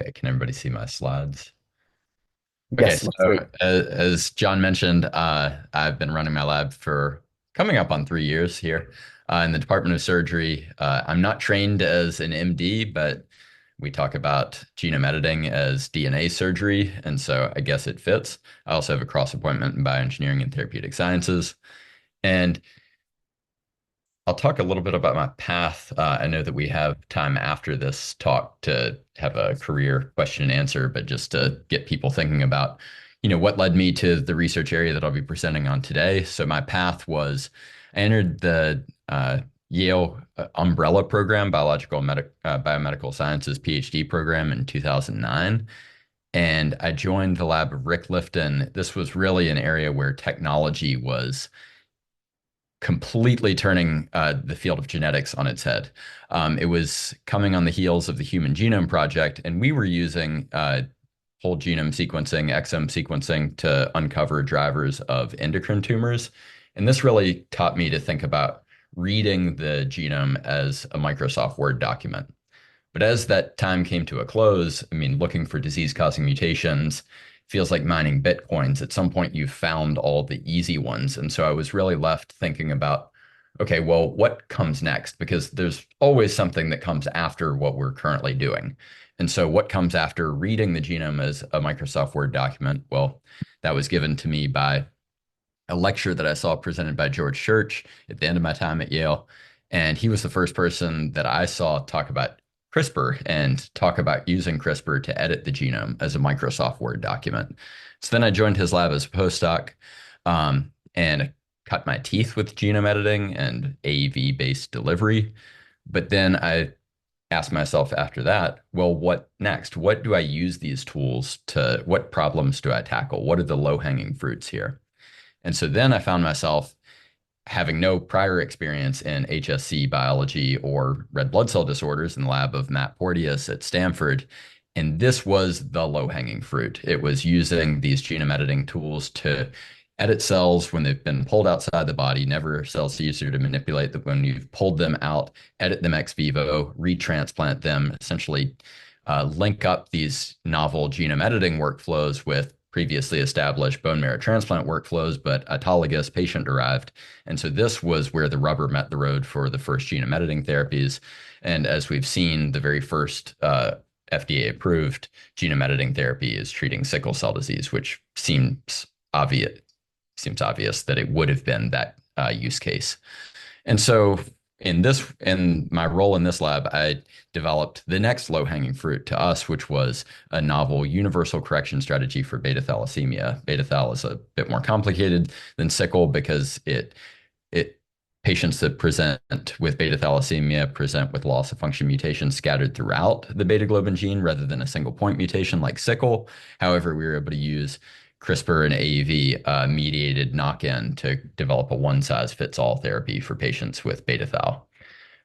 Okay, can everybody see my slides? Okay, Yes, looks so great. as John mentioned, I've been running my lab for coming up on 3 years here in the Department of Surgery. I'm not trained as an MD, but we talk about genome editing as DNA surgery, and so I guess it fits. I also have a cross appointment in bioengineering and therapeutic sciences. And I'll talk a little bit about my path. I know that we have time after this talk to have a career question and answer, but just to get people thinking about, what led me to the research area that I'll be presenting on today. So my path was I entered the Yale umbrella program, biomedical sciences PhD program in 2009. And I joined the lab of Rick Lifton. This was really an area where technology was completely turning the field of genetics on its head. It was coming on the heels of the Human Genome Project, and we were using whole genome sequencing, exome sequencing to uncover drivers of endocrine tumors. And this really taught me to think about reading the genome as a Microsoft Word document. But as that time came to a close, I mean, looking for disease-causing mutations feels like mining Bitcoins. At some point, you've found all the easy ones. And so I was really left thinking about, okay, well, what comes next? Because there's always something that comes after what we're currently doing. And so what comes after reading the genome as a Microsoft Word document? Well, that was given to me by a lecture that I saw presented by George Church at the end of my time at Yale. And he was the first person that I saw talk about CRISPR and talk about using CRISPR to edit the genome as a Microsoft Word document. So then I joined his lab as a postdoc and cut my teeth with genome editing and AAV-based delivery. But then I asked myself after that, well, what next? What do I use these tools to, what problems do I tackle? What are the low-hanging fruits here? And so then I found myself having no prior experience in HSC biology or red blood cell disorders in the lab of Matt Porteous at Stanford. And this was the low-hanging fruit. It was using these genome editing tools to edit cells when they've been pulled outside the body, never cells easier to manipulate that when you've pulled them out, edit them ex vivo, retransplant them, essentially link up these novel genome editing workflows with previously established bone marrow transplant workflows, but autologous patient derived. And so this was where the rubber met the road for the first genome editing therapies. And as we've seen, the very first FDA approved genome editing therapy is treating sickle cell disease, which seems obvious that it would have been that use case. And so in my role in this lab, I developed the next low-hanging fruit to us, which was a novel universal correction strategy for beta thalassemia. Beta thal is a bit more complicated than sickle because it patients that present with beta thalassemia present with loss of function mutations scattered throughout the beta globin gene rather than a single point mutation like sickle. However, we were able to use CRISPR and AAV mediated knock-in to develop a one-size-fits-all therapy for patients with beta thal.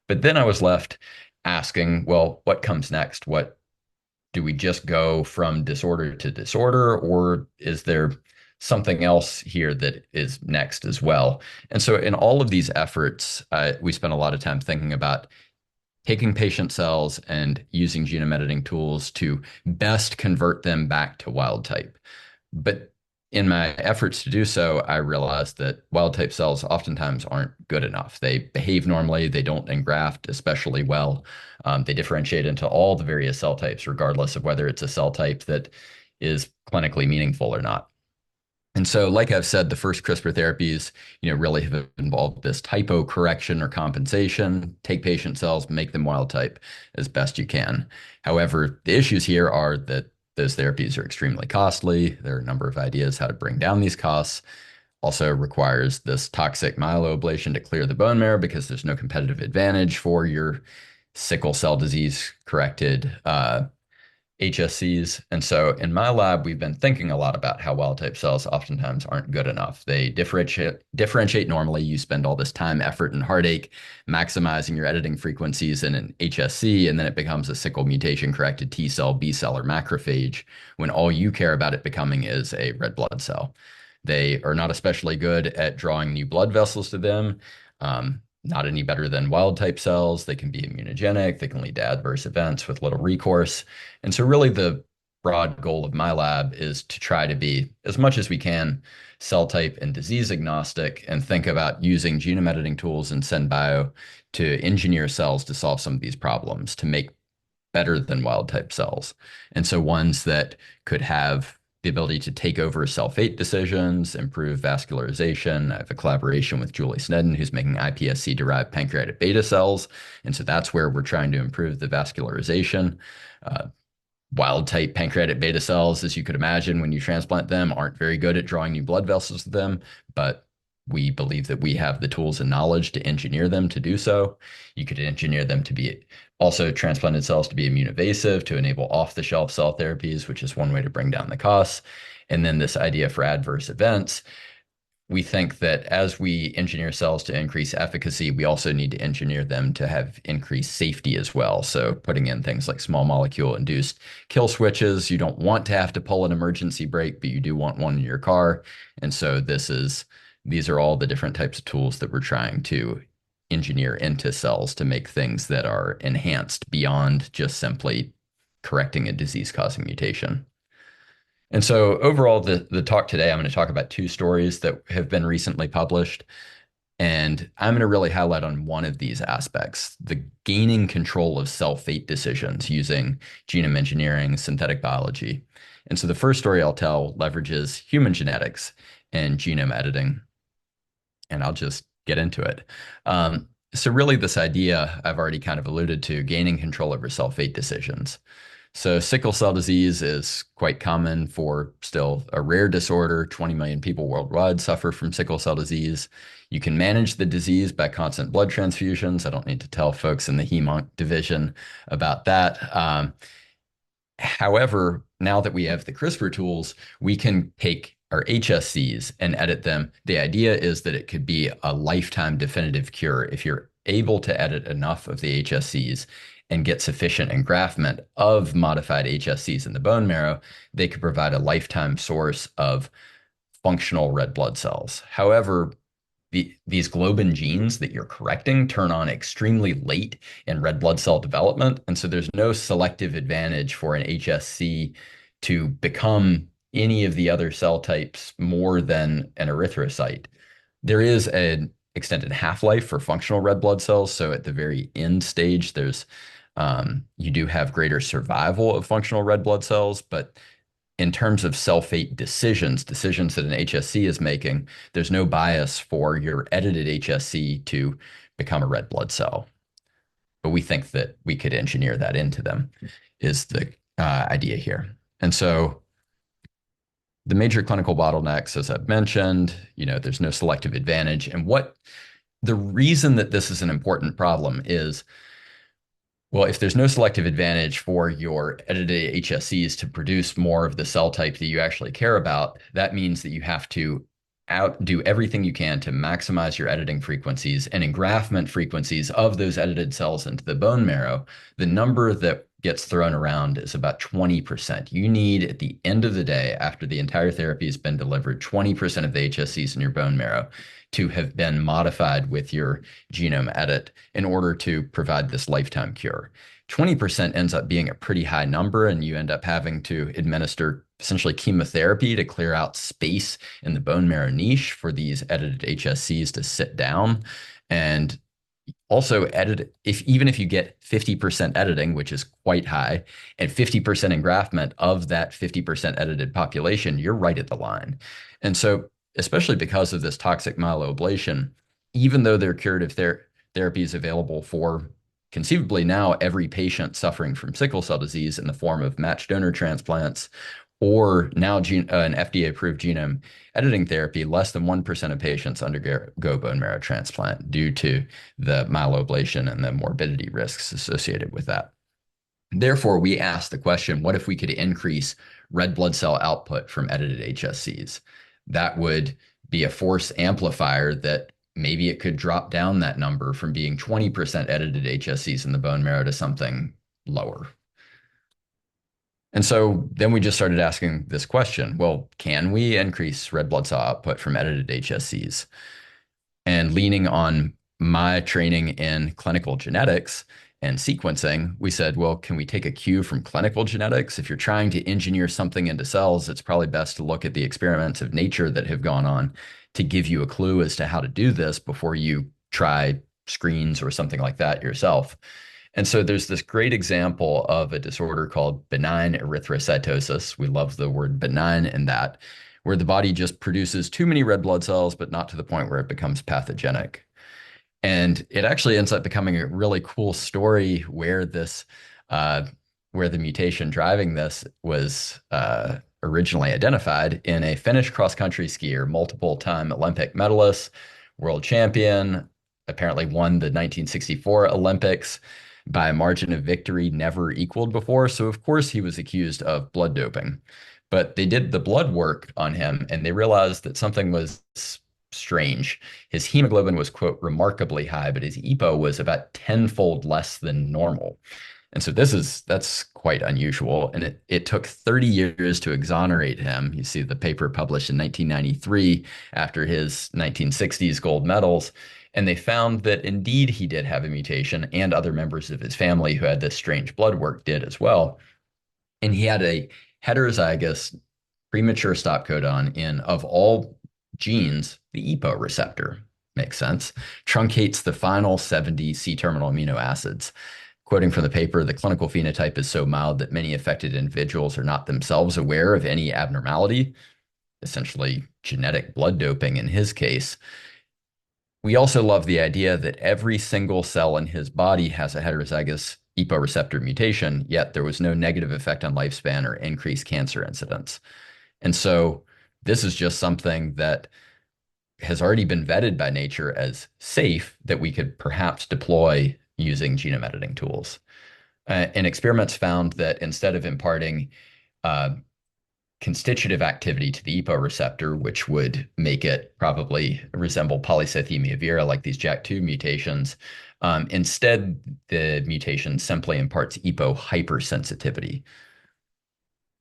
But then I was left asking, well, what comes next? What do we just go from disorder to disorder, or is there something else here that is next as well? And so in all of these efforts, we spent a lot of time thinking about taking patient cells and using genome editing tools to best convert them back to wild type. But in my efforts to do so, I realized that wild type cells oftentimes aren't good enough. They behave normally, they don't engraft especially well. They differentiate into all the various cell types, regardless of whether it's a cell type that is clinically meaningful or not. And so, like I've said, the first CRISPR therapies, really have involved this typo correction or compensation, take patient cells, make them wild type as best you can. However, the issues here are that those therapies are extremely costly. There are a number of ideas how to bring down these costs. Also requires this toxic myeloablation to clear the bone marrow because there's no competitive advantage for your sickle cell disease corrected HSCs. And so in my lab, we've been thinking a lot about how wild type cells oftentimes aren't good enough. They differentiate normally. You spend all this time, effort, and heartache maximizing your editing frequencies in an HSC, and then it becomes a sickle mutation corrected T cell, B cell, or macrophage when all you care about it becoming is a red blood cell. They are not especially good at drawing new blood vessels to them. not any better than wild type cells. They can be immunogenic. They can lead to adverse events with little recourse. And so, really, the broad goal of my lab is to try to be, as much as we can, cell type and disease agnostic and think about using genome editing tools in SynBio to engineer cells to solve some of these problems, to make better than wild type cells. And so ones that could have the ability to take over cell fate decisions, improve vascularization. I have a collaboration with Julie Snedden, who's making iPSC-derived pancreatic beta cells. And so that's where we're trying to improve the vascularization. Uh, Wild type pancreatic beta cells, as you could imagine, when you transplant them, aren't very good at drawing new blood vessels to them, but we believe that we have the tools and knowledge to engineer them to do so. You could engineer them to be also transplanted cells to be immune evasive to enable off-the-shelf cell therapies, which is one way to bring down the costs. And then this idea for adverse events, we think that as we engineer cells to increase efficacy, we also need to engineer them to have increased safety as well. So putting in things like small molecule induced kill switches, you don't want to have to pull an emergency brake, but you do want one in your car. And so these are all the different types of tools that we're trying to engineer into cells to make things that are enhanced beyond just simply correcting a disease-causing mutation. And so overall, the talk today, I'm going to talk about two stories that have been recently published. And I'm going to really highlight on one of these aspects, the gaining control of cell fate decisions using genome engineering, synthetic biology. And so the first story I'll tell leverages human genetics and genome editing. And I'll just get into it. So really this idea I've already kind of alluded to, gaining control over cell fate decisions. So sickle cell disease is quite common for still a rare disorder. 20 million people worldwide suffer from sickle cell disease. You can manage the disease by constant blood transfusions. I don't need to tell folks in the Hem division about that. However, now that we have the CRISPR tools, we can take our HSCs and edit them. The idea is that it could be a lifetime definitive cure if you're able to edit enough of the HSCs and get sufficient engraftment of modified HSCs in the bone marrow, they could provide a lifetime source of functional red blood cells. However, these globin genes that you're correcting turn on extremely late in red blood cell development. And so there's no selective advantage for an HSC to become any of the other cell types more than an erythrocyte. There is an extended half-life for functional red blood cells. So at the very end stage, you do have greater survival of functional red blood cells, but in terms of cell fate decisions that an HSC is making, there's no bias for your edited HSC to become a red blood cell. But we think that we could engineer that into them, is the idea here. And so the major clinical bottlenecks, as I've mentioned, there's no selective advantage. And the reason that this is an important problem is, well, if there's no selective advantage for your edited HSCs to produce more of the cell type that you actually care about, that means that you have to outdo everything you can to maximize your editing frequencies and engraftment frequencies of those edited cells into the bone marrow. The number that gets thrown around is about 20%. You need, at the end of the day, after the entire therapy has been delivered, 20% of the HSCs in your bone marrow to have been modified with your genome edit in order to provide this lifetime cure. 20% ends up being a pretty high number, and you end up having to administer essentially chemotherapy to clear out space in the bone marrow niche for these edited HSCs to sit down. And also even if you get 50% editing, which is quite high, and 50% engraftment of that 50% edited population, you're right at the line. And so, especially because of this toxic myeloablation, even though there are curative therapies available for conceivably now every patient suffering from sickle cell disease in the form of matched donor transplants, or now an FDA-approved genome editing therapy, less than 1% of patients undergo bone marrow transplant due to the myeloablation and the morbidity risks associated with that. Therefore, we asked the question, what if we could increase red blood cell output from edited HSCs? That would be a force amplifier that maybe it could drop down that number from being 20% edited HSCs in the bone marrow to something lower. And so then we just started asking this question, well, can we increase red blood cell output from edited HSCs? And leaning on my training in clinical genetics and sequencing, we said, well, can we take a cue from clinical genetics? If you're trying to engineer something into cells, it's probably best to look at the experiments of nature that have gone on to give you a clue as to how to do this before you try screens or something like that yourself. And so there's this great example of a disorder called benign erythrocytosis. We love the word benign in that, where the body just produces too many red blood cells, but not to the point where it becomes pathogenic. And it actually ends up becoming a really cool story where uh, where the mutation driving this was originally identified in a Finnish cross-country skier, multiple-time Olympic medalist, world champion, apparently won the 1964 Olympics by a margin of victory never equaled before. So of course he was accused of blood doping. But they did the blood work on him and they realized that something was strange. His hemoglobin was, quote, remarkably high, but his EPO was about tenfold less than normal. And so that's quite unusual. And it took 30 years to exonerate him. You see the paper published in 1993 after his 1960s gold medals. And they found that indeed he did have a mutation, and other members of his family who had this strange blood work did as well. And he had a heterozygous premature stop codon in, of all genes, the EPO receptor. Makes sense. Truncates the final 70 C-terminal amino acids. Quoting from the paper, the clinical phenotype is so mild that many affected individuals are not themselves aware of any abnormality, essentially genetic blood doping in his case. We also love the idea that every single cell in his body has a heterozygous EPO receptor mutation, yet there was no negative effect on lifespan or increased cancer incidence. And so this is just something that has already been vetted by nature as safe that we could perhaps deploy using genome editing tools. And experiments found that instead of imparting uh, constitutive activity to the EPO receptor, which would make it probably resemble polycythemia vera, like these JAK2 mutations, instead the mutation simply imparts EPO hypersensitivity.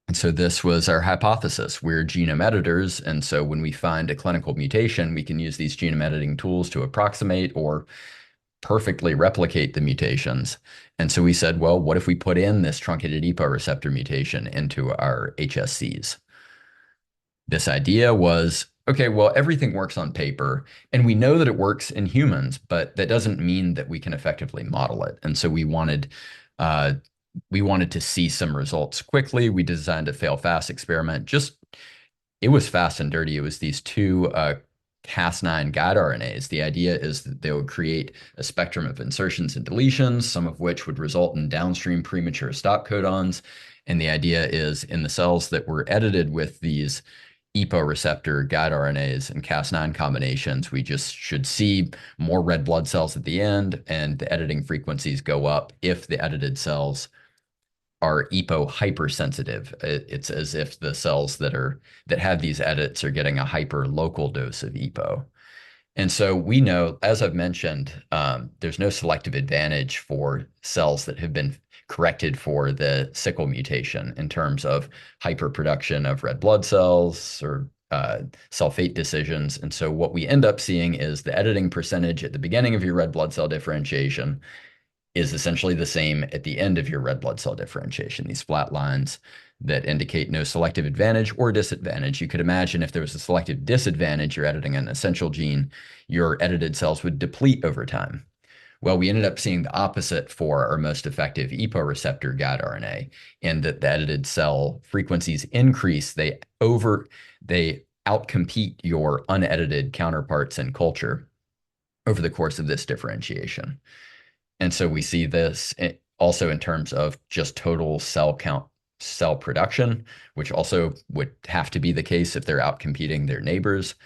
And so this was our hypothesis. We're genome editors, and so when we find a clinical mutation, we can use these genome editing tools to approximate or perfectly replicate the mutations. And so we said, well, what if we put in this truncated EPO receptor mutation into our HSCs? This idea was, okay, well, everything works on paper, and we know that it works in humans, but that doesn't mean that we can effectively model it. And so uh, we wanted to see some results quickly. We designed a fail fast experiment. It was fast and dirty. It was these two Cas9 guide RNAs. The idea is that they would create a spectrum of insertions and deletions, some of which would result in downstream premature stop codons. And the idea is in the cells that were edited with these EPO receptor guide RNAs and Cas9 combinations, we just should see more red blood cells at the end, and the editing frequencies go up if the edited cells are EPO hypersensitive. It's as if the cells that have these edits are getting a hyper local dose of EPO. And so we know, as I've mentioned, there's no selective advantage for cells that have been corrected for the sickle mutation in terms of hyperproduction of red blood cells or sulfate decisions. And so what we end up seeing is the editing percentage at the beginning of your red blood cell differentiation is essentially the same at the end of your red blood cell differentiation, these flat lines that indicate no selective advantage or disadvantage. You could imagine if there was a selective disadvantage, you're editing an essential gene, your edited cells would deplete over time. Well, we ended up seeing the opposite for our most effective EPO receptor guide RNA, in that the edited cell frequencies increase. They outcompete your unedited counterparts in culture over the course of this differentiation. And so we see this also in terms of just total cell count, cell production, which also would have to be the case if they're outcompeting their neighbors.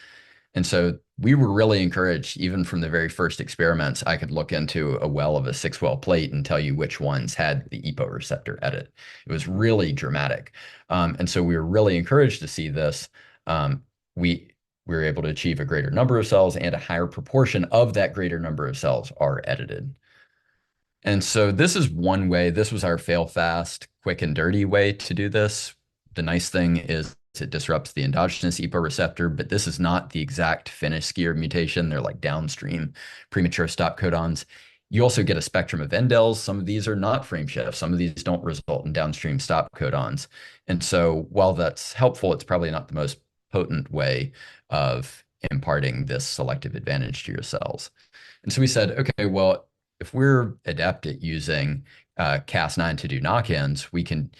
And so we were really encouraged, even from the very first experiments. I could look into a well of a 6-well plate and tell you which ones had the EPO receptor edit. It was really dramatic. And so we were really encouraged to see this. We were able to achieve a greater number of cells, and a higher proportion of that greater number of cells are edited. And so this is one way. This was our fail fast, quick and dirty way to do this. The nice thing is it disrupts the endogenous EPO receptor, but this is not the exact Finnish skier mutation. They're like downstream premature stop codons. You also get a spectrum of indels. Some of these are not frame shifts. Some of these don't result in downstream stop codons. And so while that's helpful, it's probably not the most potent way of imparting this selective advantage to your cells. And so we said, okay, well, if we're adept at using Cas9 to do knock-ins, we can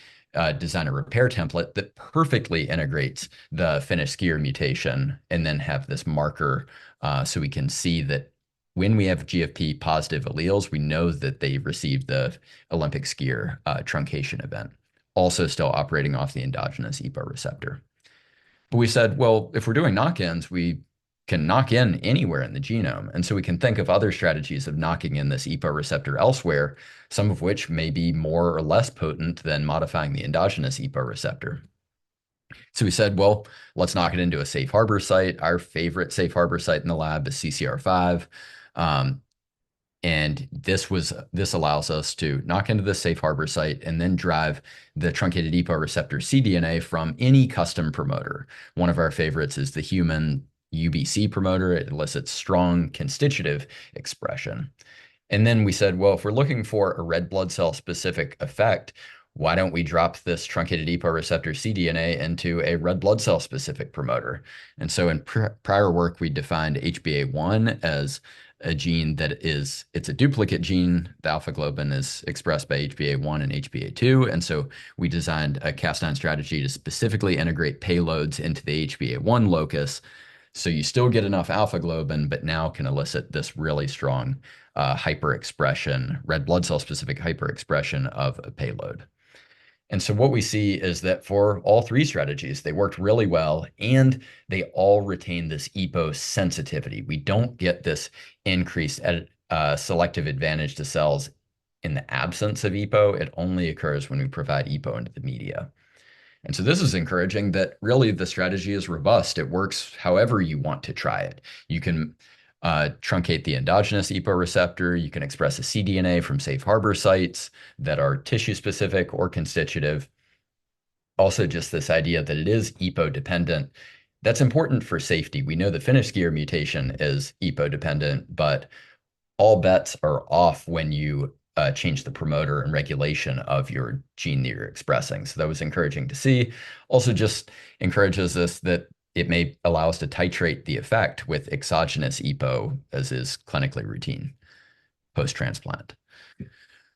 design a repair template that perfectly integrates the Finnish skier mutation and then have this marker so we can see that when we have GFP positive alleles, we know that they received the Olympic skier truncation event, also still operating off the endogenous EPO receptor. But we said, well, if we're doing knock-ins, we can knock in anywhere in the genome. And so we can think of other strategies of knocking in this EPO receptor elsewhere, some of which may be more or less potent than modifying the endogenous EPO receptor. So we said, well, let's knock it into a safe harbor site. Our favorite safe harbor site in the lab is CCR5. And this allows us to knock into the safe harbor site and then drive the truncated EPO receptor cDNA from any custom promoter. One of our favorites is the human UBC promoter. It elicits strong constitutive expression. And then we said, well, if we're looking for a red blood cell specific effect, why don't we drop this truncated EPO receptor cDNA into a red blood cell specific promoter? And so in prior work, we defined HbA1 as a gene it's a duplicate gene. The alpha globin is expressed by HbA1 and HbA2. And so we designed a Cas9 strategy to specifically integrate payloads into the HbA1 locus. So you still get enough alpha globin, but now can elicit this really strong hyperexpression, red blood cell specific hyperexpression of a payload. And so what we see is that for all three strategies, they worked really well and they all retain this EPO sensitivity. We don't get this increased selective advantage to cells in the absence of EPO. It only occurs when we provide EPO into the media. And so this is encouraging that really the strategy is robust. It works however you want to try it. You can truncate the endogenous EPO receptor. You can express a cDNA from safe harbor sites that are tissue specific or constitutive. Also, just this idea that it is EPO dependent. That's important for safety. We know the Finnish skier mutation is EPO dependent, but all bets are off when you change the promoter and regulation of your gene that you're expressing. So that was encouraging to see. Also just encourages us that it may allow us to titrate the effect with exogenous EPO, as is clinically routine post-transplant.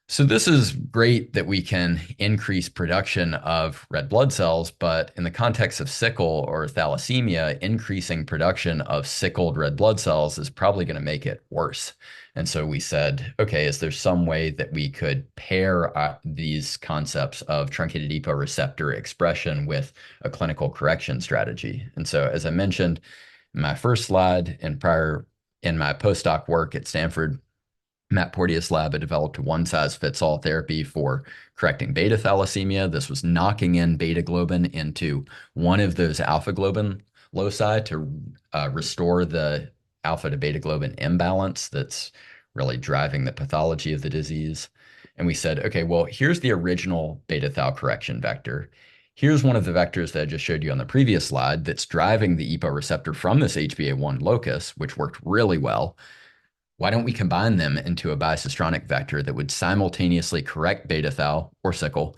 So this is great that we can increase production of red blood cells, but in the context of sickle or thalassemia, increasing production of sickled red blood cells is probably going to make it worse. And so we said, okay, is there some way that we could pair these concepts of truncated EPO receptor expression with a clinical correction strategy? And so as I mentioned in my first slide and in my postdoc work at Stanford, Matt Porteous' lab had developed a one-size-fits-all therapy for correcting beta thalassemia. This was knocking in beta globin into one of those alpha globin loci to restore the alpha to beta globin imbalance that's really driving the pathology of the disease. And we said, okay, well, here's the original beta thal correction vector. Here's one of the vectors that I just showed you on the previous slide that's driving the EPO receptor from this HbA1 locus, which worked really well. Why don't we combine them into a bicistronic vector that would simultaneously correct beta thal or sickle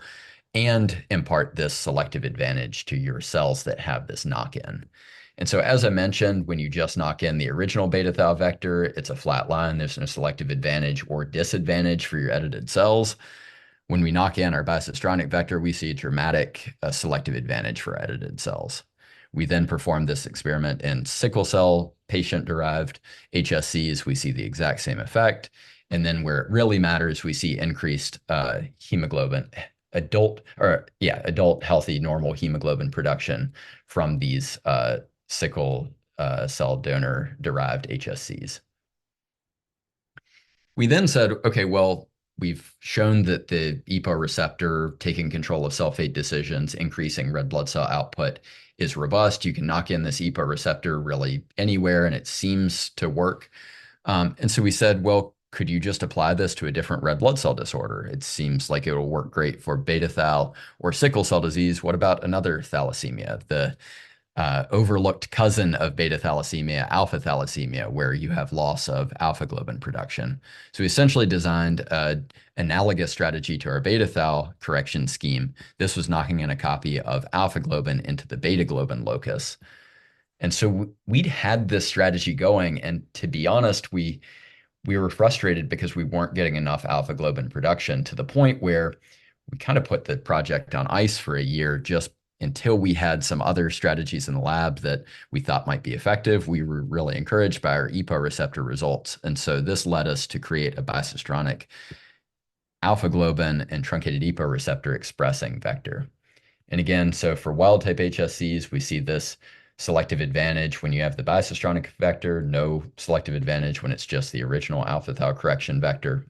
and impart this selective advantage to your cells that have this knock-in? And so as I mentioned, when you just knock in the original beta thal vector, it's a flat line. There's no selective advantage or disadvantage for your edited cells. When we knock in our bicistronic vector, we see a dramatic selective advantage for edited cells. We then perform this experiment in sickle cell patient-derived HSCs. We see the exact same effect. And then where it really matters, we see increased hemoglobin, adult healthy normal hemoglobin production from these sickle cell donor-derived HSCs. We then said, okay, well, we've shown that the EPO receptor taking control of cell fate decisions, increasing red blood cell output is robust. You can knock in this EPO receptor really anywhere, and it seems to work. And so we said, well, could you just apply this to a different red blood cell disorder? It seems like it will work great for beta thal or sickle cell disease. What about another thalassemia, the overlooked cousin of beta thalassemia, alpha thalassemia, where you have loss of alpha globin production? So we essentially designed an analogous strategy to our beta thal correction scheme. This was knocking in a copy of alpha globin into the beta globin locus. And so we'd had this strategy going, and to be honest, we were frustrated because we weren't getting enough alpha globin production, to the point where we kind of put the project on ice for a year just until we had some other strategies in the lab that we thought might be effective. We were really encouraged by our EPO receptor results. And so this led us to create a bicistronic alpha globin and truncated EPO receptor expressing vector. And again, so for wild type HSCs, we see this selective advantage when you have the bicistronic vector, no selective advantage when it's just the original alpha thal correction vector.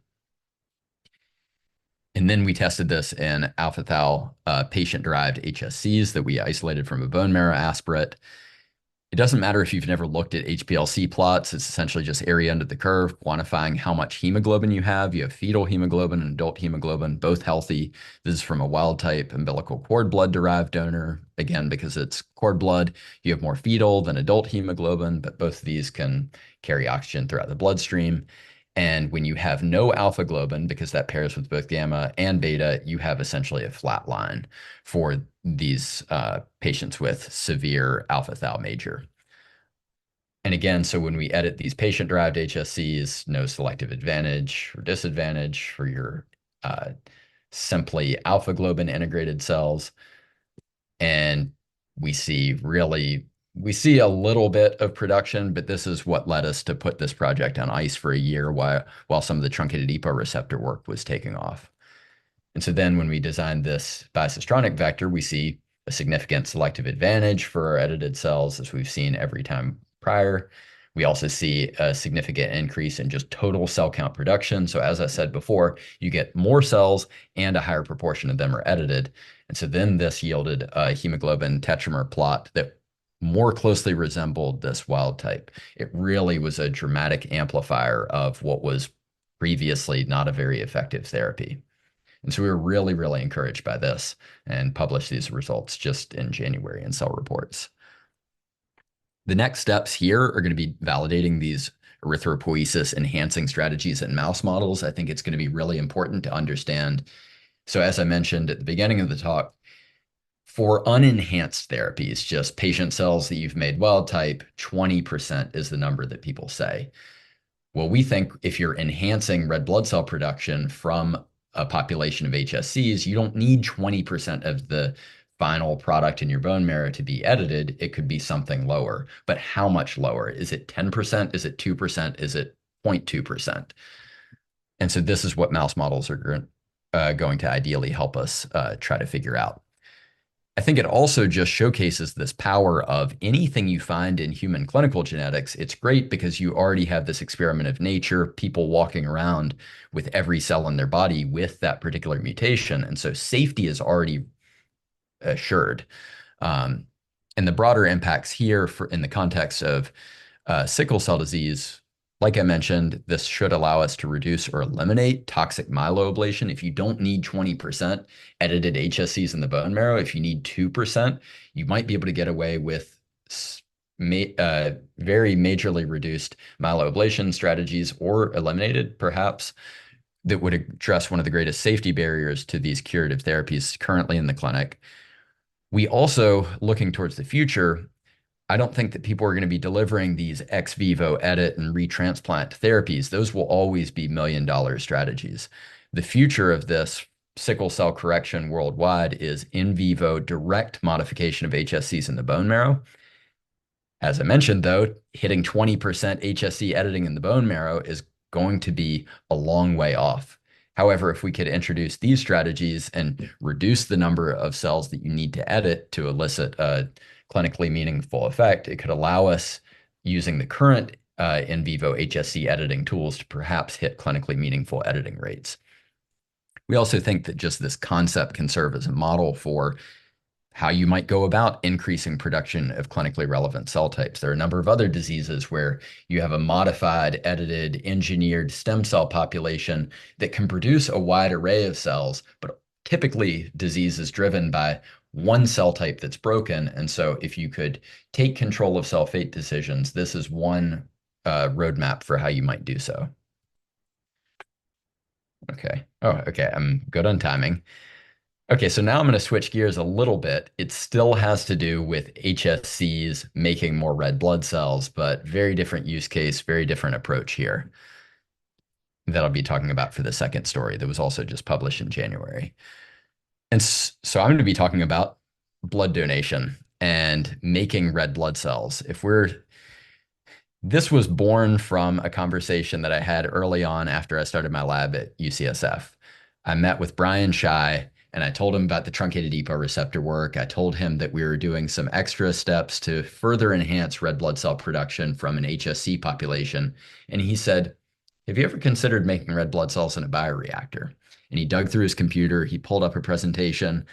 And then we tested this in alpha thal patient-derived HSCs that we isolated from a bone marrow aspirate. It doesn't matter if you've never looked at HPLC plots. It's essentially just area under the curve, quantifying how much hemoglobin you have. You have fetal hemoglobin and adult hemoglobin, both healthy. This is from a wild type umbilical cord blood derived donor. Again, because it's cord blood, you have more fetal than adult hemoglobin, but both of these can carry oxygen throughout the bloodstream. And when you have no alpha globin, because that pairs with both gamma and beta, you have essentially a flat line for these patients with severe alpha thal major. And again, so when we edit these patient-derived HSCs, no selective advantage or disadvantage for your simply alpha globin integrated cells. And we see a little bit of production, but this is what led us to put this project on ice for a year while some of the truncated EPO receptor work was taking off. And so then when we designed this bicistronic vector, we see a significant selective advantage for our edited cells, as we've seen every time prior. We also see a significant increase in just total cell count production. So as I said before, you get more cells and a higher proportion of them are edited. And so then this yielded a hemoglobin tetramer plot that more closely resembled this wild type. It really was a dramatic amplifier of what was previously not a very effective therapy. And so we were really, really encouraged by this and published these results just in January in Cell Reports. The next steps here are going to be validating these erythropoiesis enhancing strategies in mouse models. I think it's going to be really important to understand. So as I mentioned at the beginning of the talk, for unenhanced therapies, just patient cells that you've made wild type, 20% is the number that people say. Well, we think if you're enhancing red blood cell production from a population of HSCs, you don't need 20% of the final product in your bone marrow to be edited. It could be something lower, but how much lower? Is it 10%? Is it 2%? Is it 0.2%? And so this is what mouse models are going to ideally help us try to figure out. I think it also just showcases this power of anything you find in human clinical genetics. It's great because you already have this experiment of nature, people walking around with every cell in their body with that particular mutation. And so safety is already assured. And the broader impacts here in the context of sickle cell disease, like I mentioned, this should allow us to reduce or eliminate toxic myeloablation. If you don't need 20% edited HSCs in the bone marrow, if you need 2%, you might be able to get away with very majorly reduced myeloablation strategies, or eliminated perhaps, that would address one of the greatest safety barriers to these curative therapies currently in the clinic. We also, looking towards the future, I don't think that people are going to be delivering these ex vivo edit and retransplant therapies. Those will always be $1 million strategies. The future of this sickle cell correction worldwide is in vivo direct modification of HSCs in the bone marrow. As I mentioned, though, hitting 20% HSC editing in the bone marrow is going to be a long way off. However, if we could introduce these strategies and reduce the number of cells that you need to edit to elicit a clinically meaningful effect, it could allow us, using the current in vivo HSC editing tools, to perhaps hit clinically meaningful editing rates. We also think that just this concept can serve as a model for how you might go about increasing production of clinically relevant cell types. There are a number of other diseases where you have a modified, edited, engineered stem cell population that can produce a wide array of cells, but typically disease is driven by one cell type that's broken. And so if you could take control of cell fate decisions, this is one roadmap for how you might do so. Okay. Oh, okay. I'm good on timing. Okay, so now I'm going to switch gears a little bit. It still has to do with HSCs making more red blood cells, but very different use case, very different approach here that I'll be talking about for the second story that was also just published in January. And so I'm going to be talking about blood donation and making red blood cells. This was born from a conversation that I had early on after I started my lab at UCSF. I met with Brian Shai and I told him about the truncated EPO receptor work. I told him that we were doing some extra steps to further enhance red blood cell production from an HSC population. And he said, have you ever considered making red blood cells in a bioreactor? And he dug through his computer, he pulled up a presentation,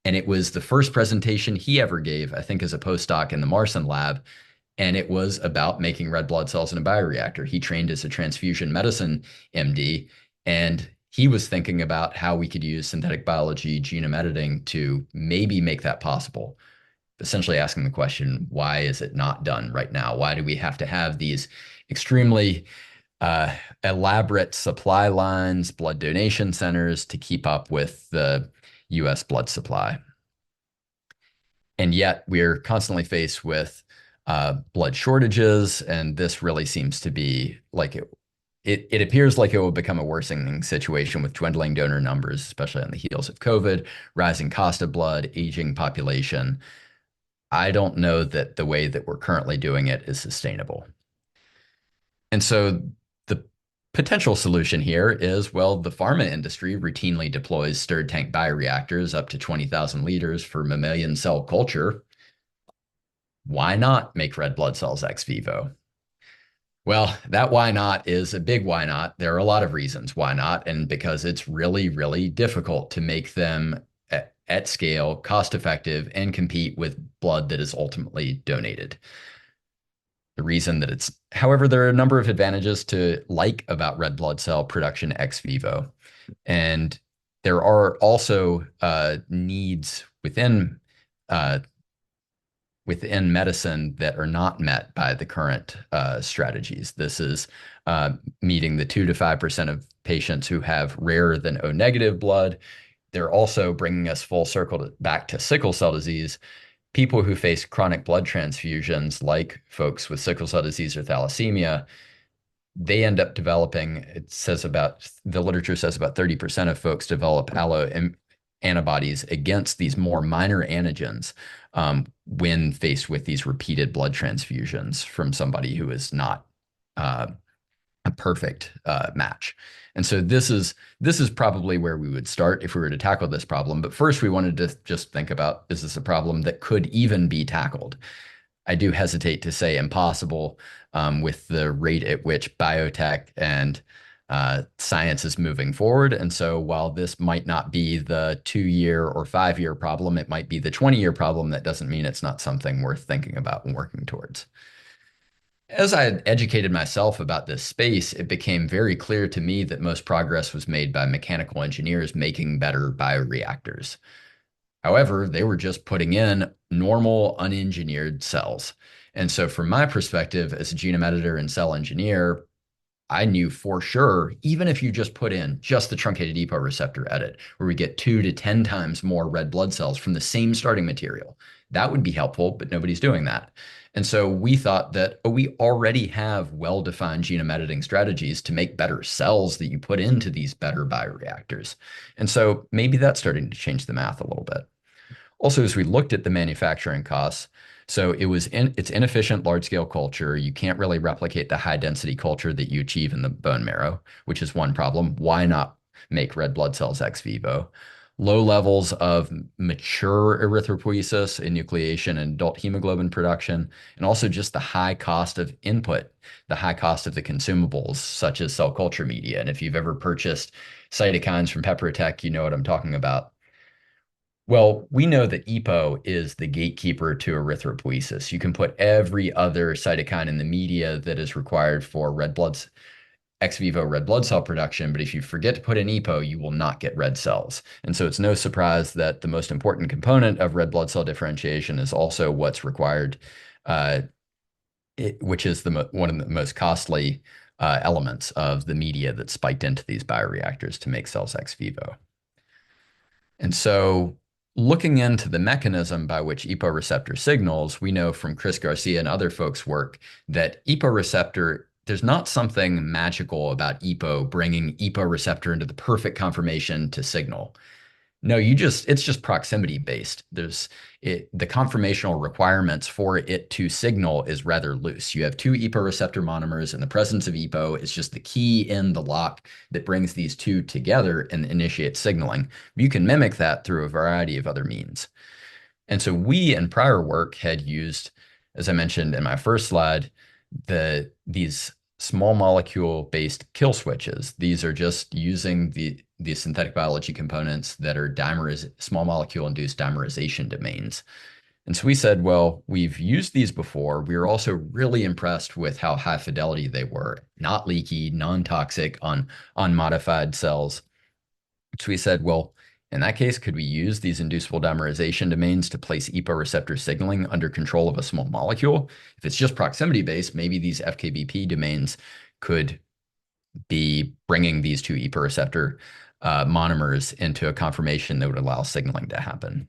and it was the first presentation he ever gave, I think, as a postdoc in the Marson lab. And it was about making red blood cells in a bioreactor. He trained as a transfusion medicine MD, and he was thinking about how we could use synthetic biology, genome editing to maybe make that possible. Essentially asking the question, why is it not done right now? Why do we have to have these extremely elaborate supply lines, blood donation centers to keep up with the US blood supply? And yet we're constantly faced with blood shortages, and this really seems to be like it appears like it will become a worsening situation with dwindling donor numbers, especially on the heels of COVID, rising cost of blood, aging population. I don't know that the way that we're currently doing it is sustainable. And so the potential solution here is, well, the pharma industry routinely deploys stirred tank bioreactors up to 20,000 liters for mammalian cell culture. Why not make red blood cells ex vivo? Well, that why not is a big why not. There are a lot of reasons why not, and because it's really, really difficult to make them at scale, cost effective, and compete with blood that is ultimately donated. The reason that however, there are a number of advantages to like about red blood cell production ex vivo. And there are also needs within medicine that are not met by the current strategies. This is meeting the 2 to 5% of patients who have rarer than O negative blood. They're also bringing us full circle back to sickle cell disease. People who face chronic blood transfusions, like folks with sickle cell disease or thalassemia, they end up developing, the literature says about 30% of folks develop allo antibodies against these more minor antigens when faced with these repeated blood transfusions from somebody who is not a perfect match. And so this is probably where we would start if we were to tackle this problem. But first, we wanted to just think about, is this a problem that could even be tackled? I do hesitate to say impossible with the rate at which biotech and science is moving forward. And so while this might not be the 2-year or 5-year problem, it might be the 20-year problem. That doesn't mean it's not something worth thinking about and working towards. As I had educated myself about this space, it became very clear to me that most progress was made by mechanical engineers making better bioreactors. However, they were just putting in normal unengineered cells. And so from my perspective as a genome editor and cell engineer, I knew for sure, even if you just put in just the truncated EPO receptor edit, where we get 2 to 10 times more red blood cells from the same starting material, that would be helpful, but nobody's doing that. And so we thought that we already have well-defined genome editing strategies to make better cells that you put into these better bioreactors. And so maybe that's starting to change the math a little bit. Also, as we looked at the manufacturing costs, so it's inefficient large-scale culture. You can't really replicate the high-density culture that you achieve in the bone marrow, which is one problem. Why not make red blood cells ex vivo? Low levels of mature erythropoiesis, enucleation, and adult hemoglobin production, and also just the high cost of input, the high cost of the consumables, such as cell culture media. And if you've ever purchased cytokines from Pepperotech, you know what I'm talking about. Well, we know that EPO is the gatekeeper to erythropoiesis. You can put every other cytokine in the media that is required for ex vivo red blood cell production, but if you forget to put in EPO, you will not get red cells. And so it's no surprise that the most important component of red blood cell differentiation is also what's required, uh, which is one of the most costly elements of the media that's spiked into these bioreactors to make cells ex vivo. And so looking into the mechanism by which EPO receptor signals, we know from Chris Garcia and other folks' work that EPO receptor, there's not something magical about EPO bringing EPO receptor into the perfect conformation to signal. No, it's just proximity based. The conformational requirements for it to signal is rather loose. You have two EPO receptor monomers, and the presence of EPO is just the key in the lock that brings these two together and initiates signaling. You can mimic that through a variety of other means. And so we in prior work had used, as I mentioned in my first slide, these small molecule based kill switches. These are just using the synthetic biology components that are small molecule induced dimerization domains. And so we said, well, we've used these before. We were also really impressed with how high fidelity they were, not leaky, non-toxic on unmodified cells. So we said, well, in that case, could we use these inducible dimerization domains to place EPO receptor signaling under control of a small molecule? If it's just proximity based, maybe these FKBP domains could be bringing these two EPO receptor monomers into a conformation that would allow signaling to happen.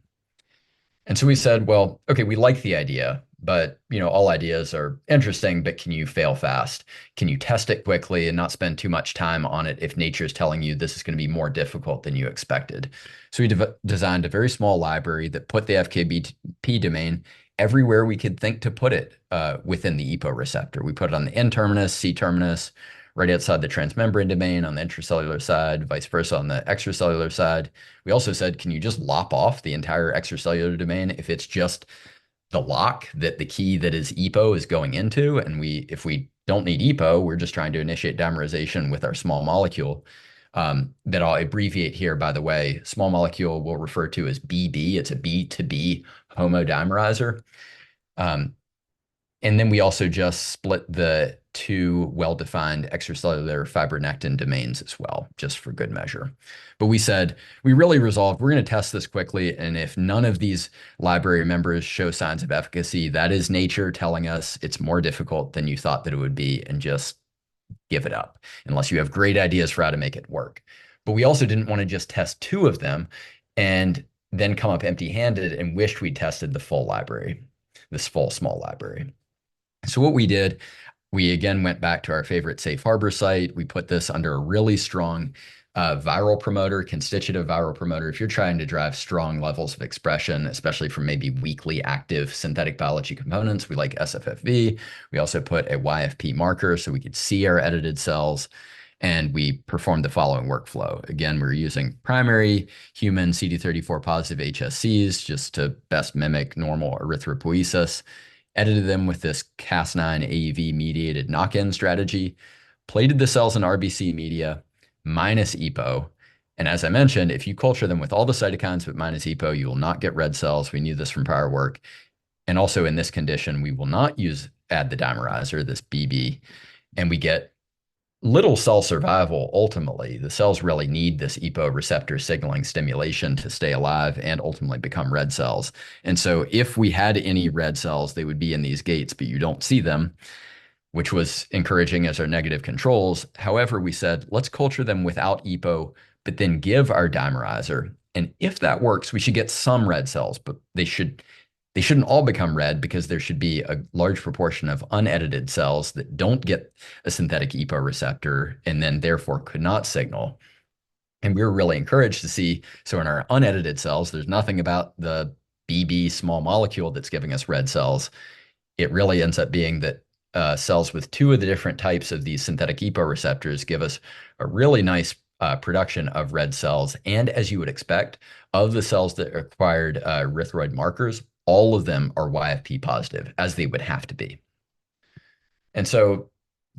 And so we said, well, okay, we like the idea, but all ideas are interesting, but can you fail fast? Can you test it quickly and not spend too much time on it if nature is telling you this is going to be more difficult than you expected? So we designed a very small library that put the FKBP domain everywhere we could think to put it within the EPO receptor. We put it on the N terminus, C terminus, right outside the transmembrane domain on the intracellular side, vice versa on the extracellular side. We also said, can you just lop off the entire extracellular domain if it's just the lock that the key that is EPO is going into? And if we don't need EPO, we're just trying to initiate dimerization with our small molecule. That I'll abbreviate here, by the way. Small molecule we'll refer to as BB. It's a B to B homodimerizer. And then we also just split the two well-defined extracellular fibronectin domains as well, just for good measure. But we said, we really resolved, we're going to test this quickly. And if none of these library members show signs of efficacy, that is nature telling us it's more difficult than you thought that it would be, and just give it up unless you have great ideas for how to make it work. But we also didn't want to just test two of them and then come up empty-handed and wished we'd tested the full library, this full small library. So what we did, we again went back to our favorite safe harbor site. We put this under a really strong viral promoter, constitutive viral promoter. If you're trying to drive strong levels of expression, especially from maybe weakly active synthetic biology components, we like SFFV. We also put a YFP marker so we could see our edited cells. And we performed the following workflow. Again, we're using primary human CD34 positive HSCs just to best mimic normal erythropoiesis. Edited them with this Cas9 AEV mediated knock-in strategy, plated the cells in RBC media minus EPO. And as I mentioned, if you culture them with all the cytokines but minus EPO, you will not get red cells. We knew this from prior work. And also in this condition, we will not add the dimerizer, this BB, and we get little cell survival. Ultimately, the cells really need this EPO receptor signaling stimulation to stay alive and ultimately become red cells. And so if we had any red cells, they would be in these gates, but you don't see them, which was encouraging as our negative controls. However, we said, let's culture them without EPO, but then give our dimerizer. And if that works, we should get some red cells, but they shouldn't all become red, because there should be a large proportion of unedited cells that don't get a synthetic EPO receptor and then therefore could not signal. And we were really encouraged to see, so in our unedited cells, there's nothing about the BB small molecule that's giving us red cells. It really ends up being that cells with two of the different types of these synthetic EPO receptors give us a really nice production of red cells. And as you would expect, of the cells that acquired erythroid markers, all of them are YFP positive, as they would have to be. And so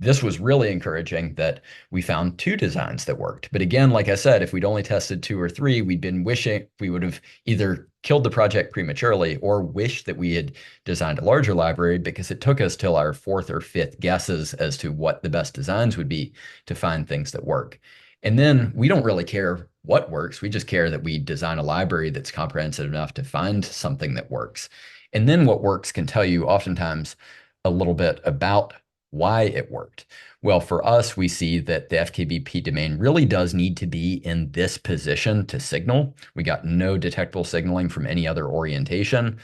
this was really encouraging that we found two designs that worked. But again, like I said, if we'd only tested two or three, we'd been wishing we would have either killed the project prematurely or wished that we had designed a larger library, because it took us till our fourth or fifth guesses as to what the best designs would be to find things that work. And then we don't really care what works. We just care that we design a library that's comprehensive enough to find something that works. And then what works can tell you oftentimes a little bit about why it worked. Well, for us, we see that the FKBP domain really does need to be in this position to signal. We got no detectable signaling from any other orientation.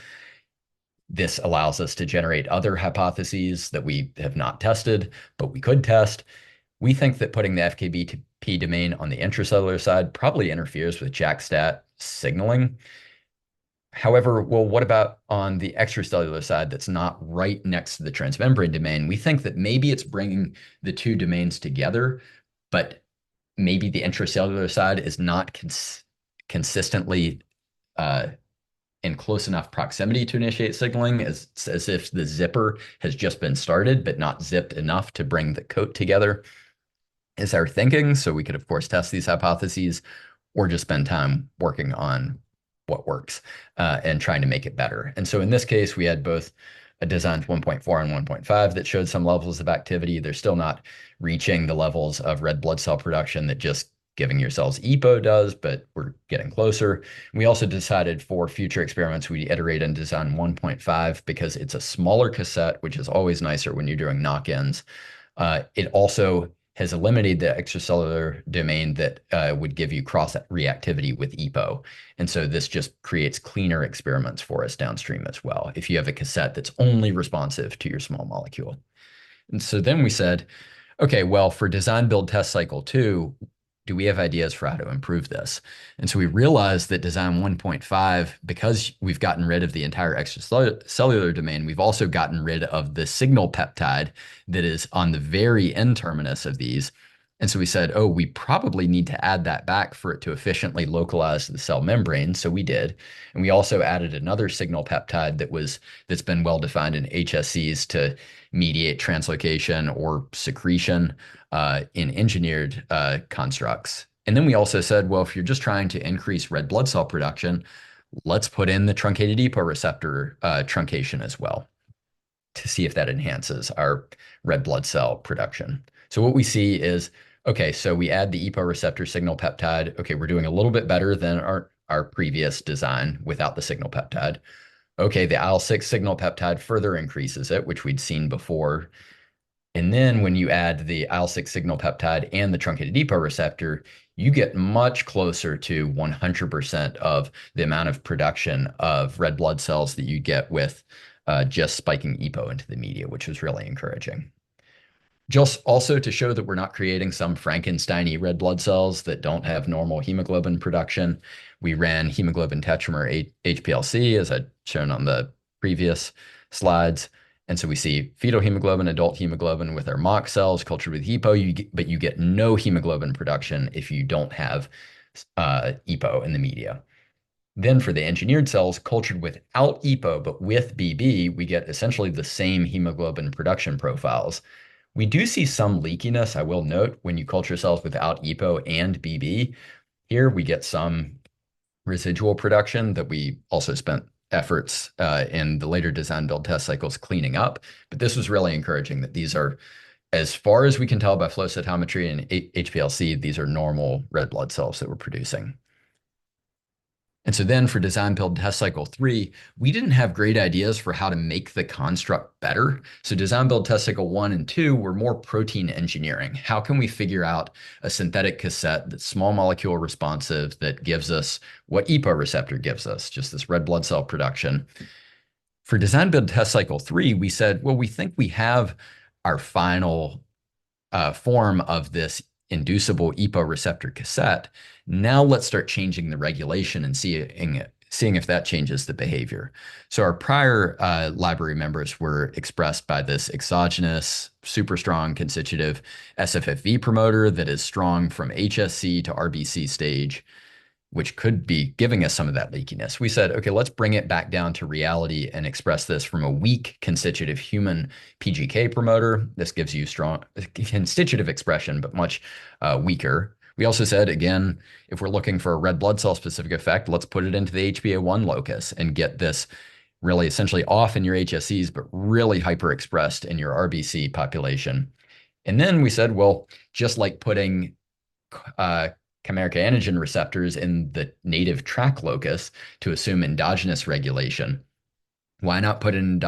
This allows us to generate other hypotheses that we have not tested, but we could test. We think that putting the FKBP domain on the intracellular side probably interferes with JAK-STAT signaling. However, well, what about on the extracellular side that's not right next to the transmembrane domain? We think that maybe it's bringing the two domains together, but maybe the intracellular side is not consistently in close enough proximity to initiate signaling, as if the zipper has just been started, but not zipped enough to bring the coat together, is our thinking. So we could, of course, test these hypotheses or just spend time working on what works and trying to make it better. And so in this case, we had both a designs 1.4 and 1.5 that showed some levels of activity. They're still not reaching the levels of red blood cell production that just giving your cells EPO does, but we're getting closer. We also decided for future experiments, we iterate and design 1.5 because it's a smaller cassette, which is always nicer when you're doing knock-ins. It also has eliminated the extracellular domain that would give you cross-reactivity with EPO. And so this just creates cleaner experiments for us downstream as well, if you have a cassette that's only responsive to your small molecule. And so then we said, okay, well, for design build test cycle 2, do we have ideas for how to improve this? And so we realized that design 1.5, because we've gotten rid of the entire extracellular domain, we've also gotten rid of the signal peptide that is on the very end terminus of these. And so we said, oh, we probably need to add that back for it to efficiently localize the cell membrane. So we did. And we also added another signal peptide that's been well defined in HSCs to mediate translocation or secretion in engineered constructs. And then we also said, well, if you're just trying to increase red blood cell production, let's put in the truncated EPO receptor truncation as well to see if that enhances our red blood cell production. So what we see is, okay, so we add the EPO receptor signal peptide. Okay, we're doing a little bit better than our previous design without the signal peptide. Okay, the IL-6 signal peptide further increases it, which we'd seen before. And then when you add the IL-6 signal peptide and the truncated EPO receptor, you get much closer to 100% of the amount of production of red blood cells that you get with just spiking EPO into the media, which was really encouraging. Just also to show that we're not creating some Frankenstein-y red blood cells that don't have normal hemoglobin production, we ran hemoglobin tetramer HPLC, as I'd shown on the previous slides. And so we see fetal hemoglobin, adult hemoglobin with our mock cells cultured with EPO, but you get no hemoglobin production if you don't have EPO in the media. Then for the engineered cells cultured without EPO, but with BB, we get essentially the same hemoglobin production profiles. We do see some leakiness, I will note, when you culture cells without EPO and BB. Here we get some residual production that we also spent efforts in the later design build test cycles cleaning up. But this was really encouraging that these are, as far as we can tell by flow cytometry and HPLC, these are normal red blood cells that we're producing. And so then for design build test cycle 3, we didn't have great ideas for how to make the construct better. So design build test cycle 1 and 2 were more protein engineering. How can we figure out a synthetic cassette that's small molecule responsive that gives us what EPO receptor gives us, just this red blood cell production? For design build test cycle 3, we said, well, we think we have our final form of this inducible EPO receptor cassette. Now let's start changing the regulation and seeing if that changes the behavior. So our prior library members were expressed by this exogenous, super strong constitutive SFFV promoter that is strong from HSC to RBC stage. which could be giving us some of that leakiness. We said, okay, let's bring it back down to reality and express this from a weak constitutive human PGK promoter. This gives you strong constitutive expression, but much weaker. We also said, again, if we're looking for a red blood cell specific effect, let's put it into the HbA1 locus and get this really essentially off in your HSCs, but really hyperexpressed in your RBC population. And then we said, well, just like putting chimeric antigen receptors in the native TRAC locus to assume endogenous regulation, why not put an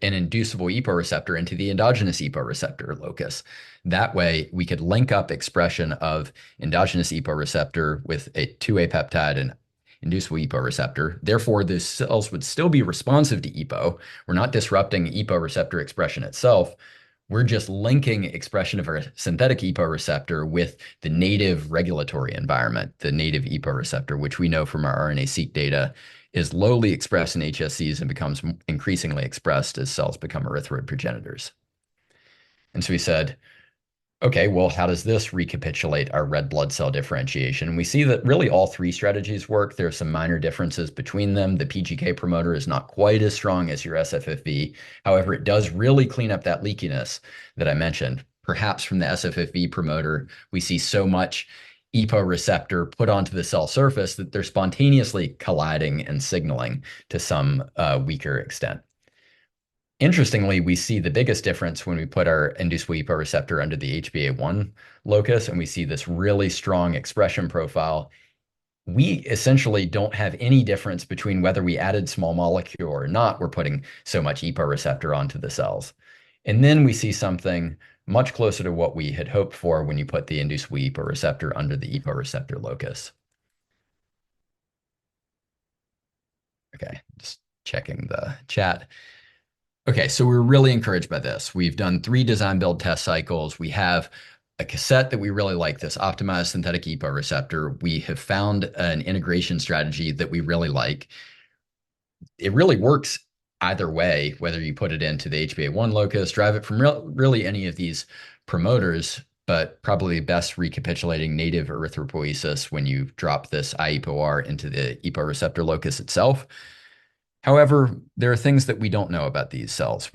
inducible EPO receptor into the endogenous EPO receptor locus? That way, we could link up expression of endogenous EPO receptor with a 2A peptide and inducible EPO receptor. Therefore, the cells would still be responsive to EPO. We're not disrupting EPO receptor expression itself. We're just linking expression of our synthetic EPO receptor with the native regulatory environment, the native EPO receptor, which we know from our RNA-seq data is lowly expressed in HSCs and becomes increasingly expressed as cells become erythroid progenitors. And so we said, okay, well, how does this recapitulate our red blood cell differentiation? And we see that really all three strategies work. There are some minor differences between them. The PGK promoter is not quite as strong as your SFFV. However, it does really clean up that leakiness that I mentioned. Perhaps from the SFFV promoter, we see so much EPO receptor put onto the cell surface that they're spontaneously colliding and signaling to some weaker extent. Interestingly, we see the biggest difference when we put our inducible EPO receptor under the HbA1 locus, and we see this really strong expression profile. We essentially don't have any difference between whether we added small molecule or not. We're putting so much EPO receptor onto the cells. And then we see something much closer to what we had hoped for when you put the inducible EPO receptor under the EPO receptor locus. Okay, just checking the chat. Okay, so we're really encouraged by this. We've done 3 design build test cycles. We have a cassette that we really like, this optimized synthetic EPO receptor. We have found an integration strategy that we really like. It really works either way, whether you put it into the HbA1 locus, drive it from really any of these promoters, but probably best recapitulating native erythropoiesis when you drop this IEPOR into the EPO receptor locus itself. However, there are things that we don't know about these cells.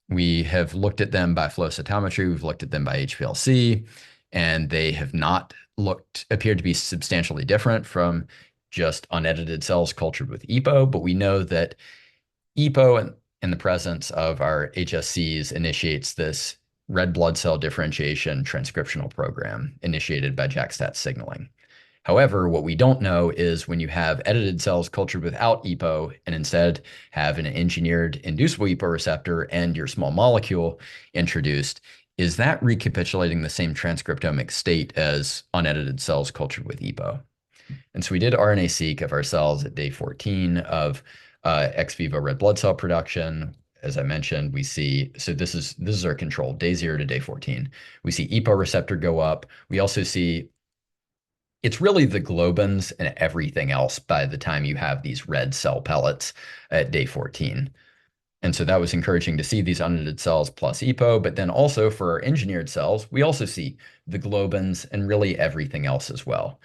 We have looked at them by flow cytometry, we've looked at them by HPLC, and they have not appeared to be substantially different from just unedited cells cultured with EPO, but we know that EPO in the presence of our HSCs initiates this red blood cell differentiation transcriptional program initiated by JAK-STAT signaling. However, what we don't know is when you have edited cells cultured without EPO and instead have an engineered inducible EPO receptor and your small molecule introduced, is that recapitulating the same transcriptomic state as unedited cells cultured with EPO? And so we did RNA-seq of our cells at day 14 of ex vivo red blood cell production. As I mentioned, we see, so this is our control, day 0 to day 14. We see EPO receptor go up. We also see it's really the globins and everything else by the time you have these red cell pellets at day 14. And so that was encouraging to see these unedited cells plus EPO, but then also for our engineered cells, we also see the globins and really everything else as well.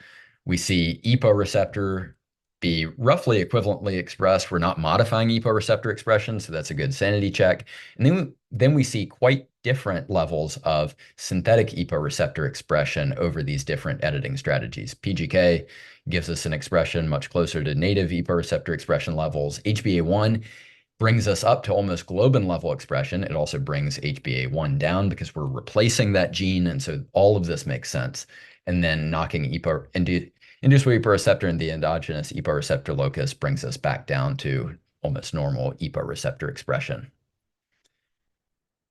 We see EPO receptor be roughly equivalently expressed. We're not modifying EPO receptor expression, so that's a good sanity check. And then we see quite different levels of synthetic EPO receptor expression over these different editing strategies. PGK gives us an expression much closer to native EPO receptor expression levels. HbA1 brings us up to almost globin level expression. It also brings HbA1 down because we're replacing that gene, and so all of this makes sense. And then knocking inducible EPO receptor in the endogenous EPO receptor locus brings us back down to almost normal EPO receptor expression.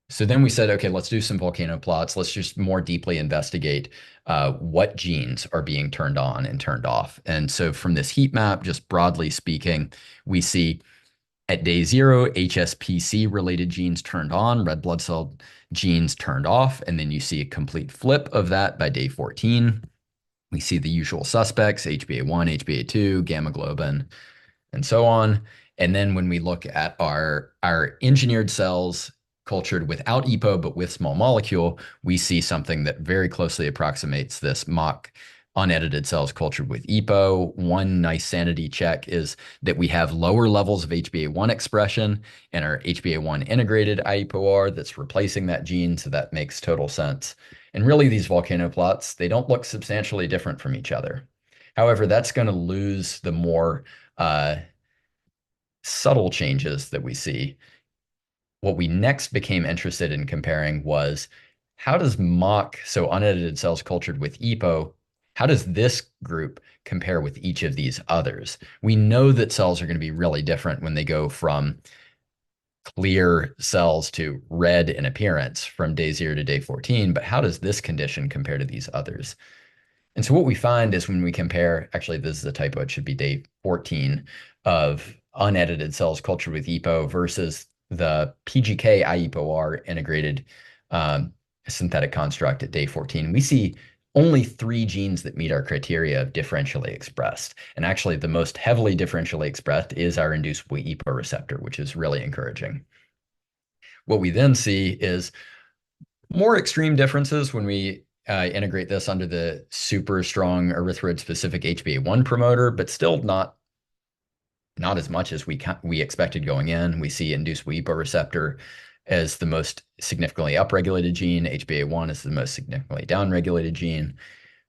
So then we said, okay, let's do some volcano plots. Let's just more deeply investigate what genes are being turned on and turned off. And so from this heat map, just broadly speaking, we see at day 0, HSPC related genes turned on, red blood cell genes turned off, and then you see a complete flip of that by day 14. We see the usual suspects, HbA1, HbA2, gamma globin, and so on. And then when we look at our engineered cells cultured without EPO but with small molecule, we see something that very closely approximates this mock unedited cells cultured with EPO. One nice sanity check is that we have lower levels of HbA1 expression in our HbA1 integrated IEPOR that's replacing that gene, so that makes total sense. And really, these volcano plots, they don't look substantially different from each other. However, that's going to lose the more subtle changes that we see. What we next became interested in comparing was how does mock, so unedited cells cultured with EPO, how does this group compare with each of these others? We know that cells are going to be really different when they go from clear cells to red in appearance from day 0 to day 14, but how does this condition compare to these others? And so what we find is when we compare, actually, this is a typo, it should be day 14 of unedited cells cultured with EPO versus the PGK IEPOR integrated synthetic construct at day 14. We see only 3 genes that meet our criteria of differentially expressed. And actually, the most heavily differentially expressed is our inducible EPO receptor, which is really encouraging. What we then see is more extreme differences when we integrate this under the super strong erythroid-specific HbA1 promoter, but still not as much as we expected going in. We see inducible EPO receptor as the most significantly upregulated gene. HbA1 is the most significantly downregulated gene.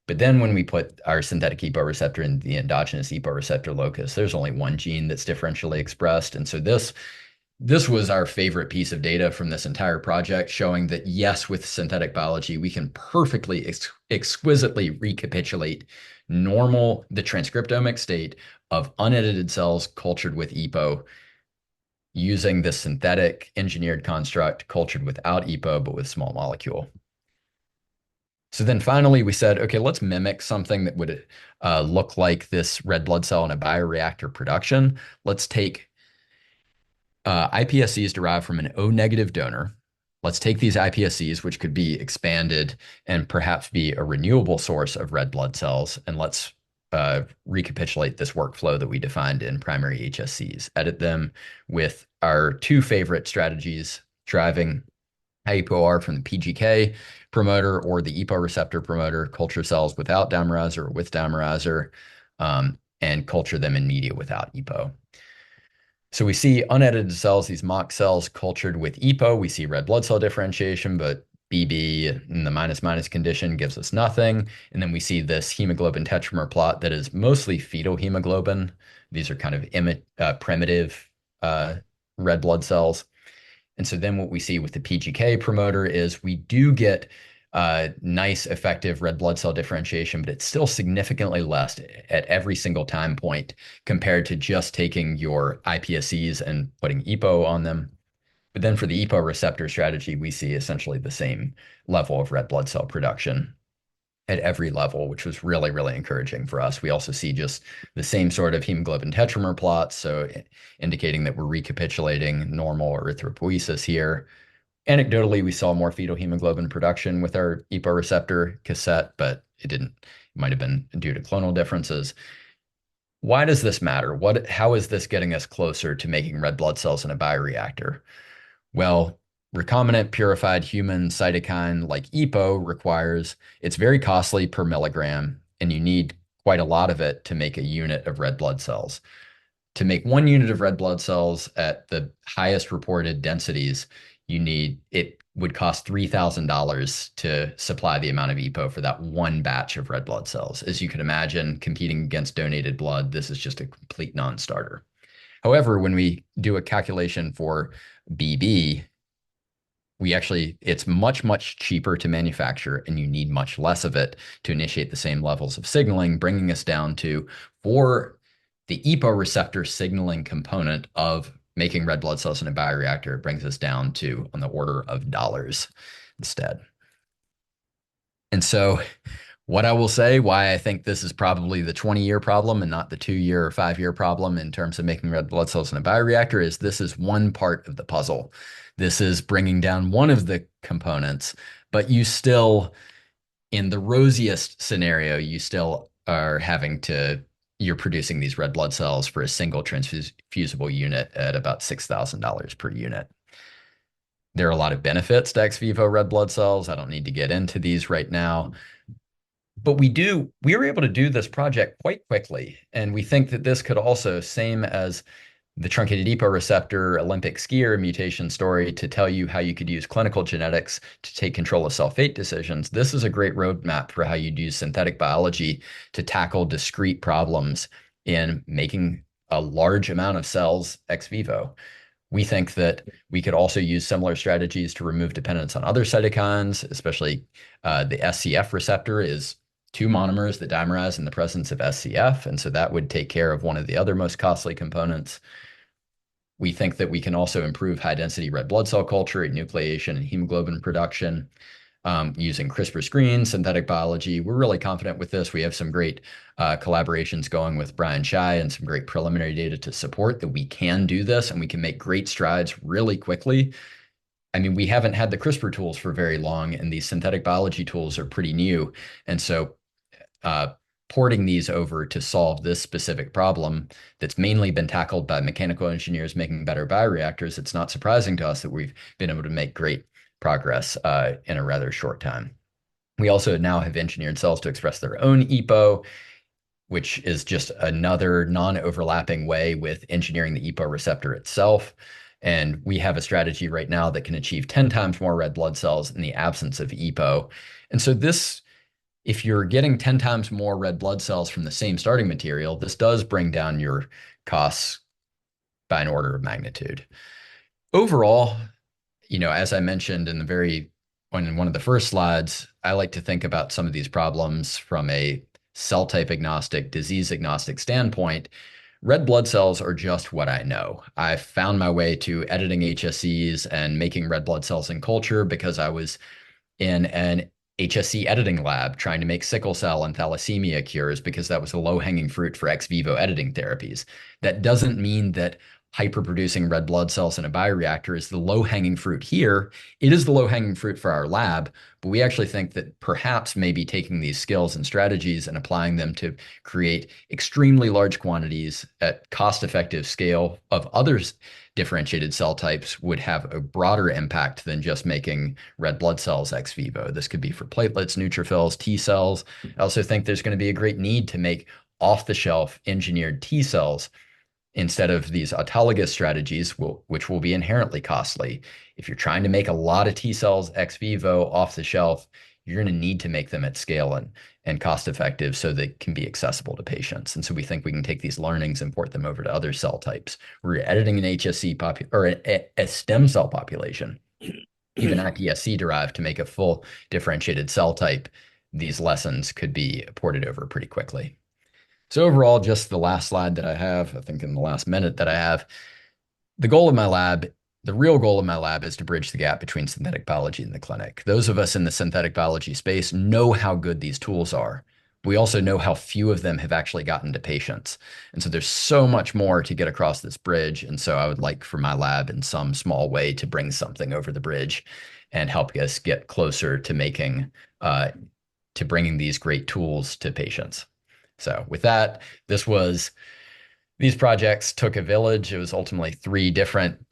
But then when we put our synthetic EPO receptor in the endogenous EPO receptor locus, there's only one gene that's differentially expressed. And so this was our favorite piece of data from this entire project, showing that yes, with synthetic biology, we can perfectly, exquisitely recapitulate the transcriptomic state of unedited cells cultured with EPO using this synthetic engineered construct cultured without EPO, but with small molecule. So then finally we said, okay, let's mimic something that would look like this red blood cell in a bioreactor production. Let's take iPSCs derived from an O-negative donor. Let's take these iPSCs, which could be expanded and perhaps be a renewable source of red blood cells, and let's recapitulate this workflow that we defined in primary HSCs, edit them with our 2 favorite strategies, driving IEPOR from the PGK promoter or the EPO receptor promoter, culture cells without dimerizer or with dimerizer, and culture them in media without EPO. So we see unedited cells, these mock cells cultured with EPO. We see red blood cell differentiation, but BB in the minus condition gives us nothing. And then we see this hemoglobin tetramer plot that is mostly fetal hemoglobin. These are kind of primitive red blood cells. And so then what we see with the PGK promoter is we do get nice, effective red blood cell differentiation, but it's still significantly less at every single time point compared to just taking your iPSCs and putting EPO on them. But then for the EPO receptor strategy, we see essentially the same level of red blood cell production at every level, which was really, really encouraging for us. We also see just the same sort of hemoglobin tetramer plots, so indicating that we're recapitulating normal erythropoiesis here. Anecdotally, we saw more fetal hemoglobin production with our EPO receptor cassette, but it might have been due to clonal differences. Why does this matter? How is this getting us closer to making red blood cells in a bioreactor? Well, recombinant purified human cytokine like EPO it's very costly per milligram, and you need quite a lot of it to make a unit of red blood cells. To make 1 unit of red blood cells at the highest reported densities, it would cost $3,000 to supply the amount of EPO for that 1 batch of red blood cells. As you can imagine, competing against donated blood, this is just a complete non-starter. However, when we do a calculation for BB, it's much, much cheaper to manufacture, and you need much less of it to initiate the same levels of signaling, bringing us down to, for the EPO receptor signaling component of making red blood cells in a bioreactor, it brings us down to on the order of dollars instead. And so what I will say, why I think this is probably the 20-year problem and not the 2-year or 5-year problem in terms of making red blood cells in a bioreactor, is this is one part of the puzzle. This is bringing down one of the components, but you still, in the rosiest scenario, you still are you're producing these red blood cells for a single transfusible unit at about $6,000 per unit. There are a lot of benefits to ex vivo red blood cells. I don't need to get into these right now. But we were able to do this project quite quickly. And we think that this could also, same as the truncated EPO receptor Olympic skier mutation story, to tell you how you could use clinical genetics to take control of cell-fate decisions. This is a great roadmap for how you'd use synthetic biology to tackle discrete problems in making a large amount of cells ex vivo. We think that we could also use similar strategies to remove dependence on other cytokines, especially the SCF receptor is two monomers that dimerize in the presence of SCF, and so that would take care of one of the other most costly components. We think that we can also improve high-density red blood cell culture, enucleation, and hemoglobin production using CRISPR screens, synthetic biology. We're really confident with this. We have some great collaborations going with Brian Shai and some great preliminary data to support that we can do this and we can make great strides really quickly. I mean, we haven't had the CRISPR tools for very long, and these synthetic biology tools are pretty new. And so porting these over to solve this specific problem that's mainly been tackled by mechanical engineers making better bioreactors, it's not surprising to us that we've been able to make great progress in a rather short time. We also now have engineered cells to express their own EPO, which is just another non-overlapping way with engineering the EPO receptor itself. And we have a strategy right now that can achieve 10 times more red blood cells in the absence of EPO. And so this, if you're getting 10 times more red blood cells from the same starting material, this does bring down your costs by an order of magnitude. Overall, as I mentioned in one of the first slides, I like to think about some of these problems from a cell type agnostic, disease agnostic standpoint. Red blood cells are just what I know. I found my way to editing HSCs and making red blood cells in culture because I was in an HSC editing lab trying to make sickle cell and thalassemia cures because that was a low-hanging fruit for ex vivo editing therapies. That doesn't mean that hyperproducing red blood cells in a bioreactor is the low-hanging fruit here. It is the low-hanging fruit for our lab, but we actually think that perhaps maybe taking these skills and strategies and applying them to create extremely large quantities at cost-effective scale of others differentiated cell types would have a broader impact than just making red blood cells ex vivo. This could be for platelets, neutrophils, T cells. I also think there's going to be a great need to make off-the-shelf engineered T cells instead of these autologous strategies, which will be inherently costly. If you're trying to make a lot of T cells ex vivo off the shelf, you're going to need to make them at scale and cost effective so they can be accessible to patients. And so we think we can take these learnings and port them over to other cell types. We're editing an HSC or a stem cell population, even iPSC derived, to make a full differentiated cell type. These lessons could be ported over pretty quickly. So overall, just the last slide that I have, I think in the last minute that I have, the goal of my lab, the real goal of my lab is to bridge the gap between synthetic biology and the clinic. Those of us in the synthetic biology space know how good these tools are. We also know how few of them have actually gotten to patients. And so there's so much more to get across this bridge. And so I would like for my lab in some small way to bring something over the bridge and help us get closer to bringing these great tools to patients. So with that, these projects took a village. It was ultimately three different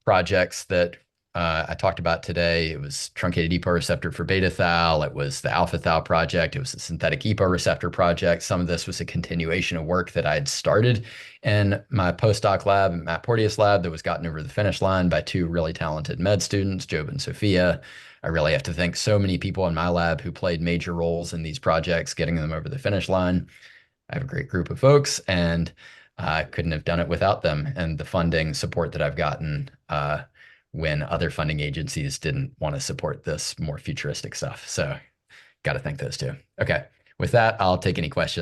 projects that I talked about today. It was truncated EPO receptor for beta thal. It was the alpha thal project. It was the synthetic EPO receptor project. Some of this was a continuation of work that I had started in my postdoc lab, Matt Porteous lab, that was gotten over the finish line by two really talented med students, Job and Sophia. I really have to thank so many people in my lab who played major roles in these projects, getting them over the finish line. I have a great group of folks, and I couldn't have done it without them and the funding support that I've gotten when other funding agencies didn't want to support this more futuristic stuff. So got to thank those two. Okay, with that, I'll take any questions.